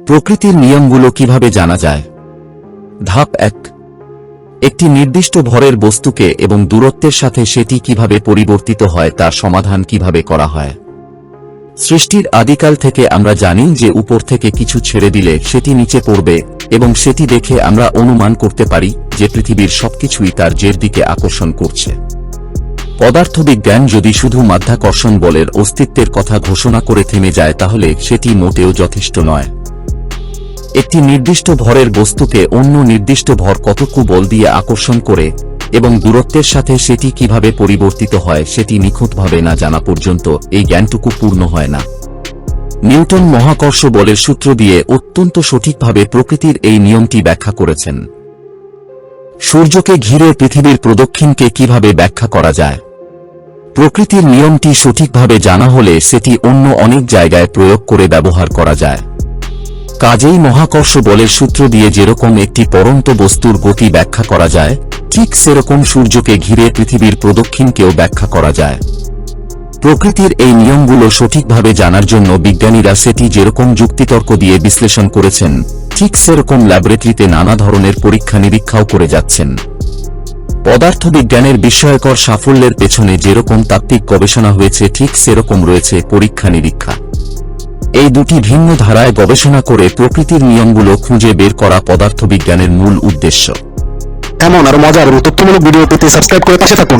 প্রকৃতির নিয়মগুলো কিভাবে জানা যায়? ধাপ 1। একটি নির্দিষ্ট ভরের বস্তুকে এবং দূরত্বের সাথে সেটি কিভাবে পরিবর্তিত হয় তার সমাধান কিভাবে করা হয়। সৃষ্টির আদিকাল থেকে আমরা জানি যে উপর থেকে কিছু ছেড়ে দিলে সেটি নিচে পড়বে, এবং সেটি দেখে আমরা অনুমান করতে পারি যে পৃথিবীর সবকিছুই তার জের দিকে আকর্ষণ করছে। পদার্থবিজ্ঞান যদি শুধু মাধ্যাকর্ষণ বলের অস্তিত্বের কথা ঘোষণা করে থেমে যায় তাহলে সেটি মোটেও যথেষ্ট নয়। একটি নির্দিষ্ট ভরের বস্তুকে অন্য নির্দিষ্ট ভর কতটুকু বল দিয়ে আকর্ষণ করে এবং দূরত্বের সাথে সেটি কিভাবে পরিবর্তিত হয় সেটি নিখুঁতভাবে না জানা পর্যন্ত এই জ্ঞানটুকু পূর্ণ হয় না। নিউটন মহাকর্ষ বলের সূত্র দিয়ে অত্যন্ত সঠিকভাবে প্রকৃতির এই নিয়মটি ব্যাখ্যা করেছেন। সূর্যকে ঘিরে পৃথিবীর প্রদক্ষিণকে কিভাবে ব্যাখ্যা করা যায়? প্রকৃতির নিয়মটি সঠিকভাবে জানা হলে সেটি অন্য অনেক জায়গায় প্রয়োগ করে ব্যবহার করা যায়। কাজেই মহাকর্ষ বলের সূত্র দিয়ে যেরকম একটি পড়ন্ত বস্তুর গতি ব্যাখ্যা করা যায়, ঠিক সেরকম সূর্যকে ঘিরে পৃথিবীর প্রদক্ষিণকেও ব্যাখ্যা করা যায়। প্রকৃতির এই নিয়মগুলো সঠিকভাবে জানার জন্য বিজ্ঞানীরা সেটি যেরকম যুক্তিতর্ক দিয়ে বিশ্লেষণ করেছেন, ঠিক সেরকম ল্যাবরেটরিতে নানা ধরনের পরীক্ষা নিরীক্ষাও করে যাচ্ছেন। পদার্থবিজ্ঞানের বিস্ময়কর সাফল্যের পেছনে যেরকম তাত্ত্বিক গবেষণা হয়েছে ঠিক সেরকম রয়েছে পরীক্ষা নিরীক্ষা। এই দুটি ভিন্ন ধারায় গবেষণা করে প্রকৃতির নিয়মগুলো খুঁজে বের করা পদার্থবিজ্ঞানের মূল উদ্দেশ্য। এমন আরো মজার এবং তথ্যমূলক ভিডিও পেতে সাবস্ক্রাইব করে পাশে থাকুন।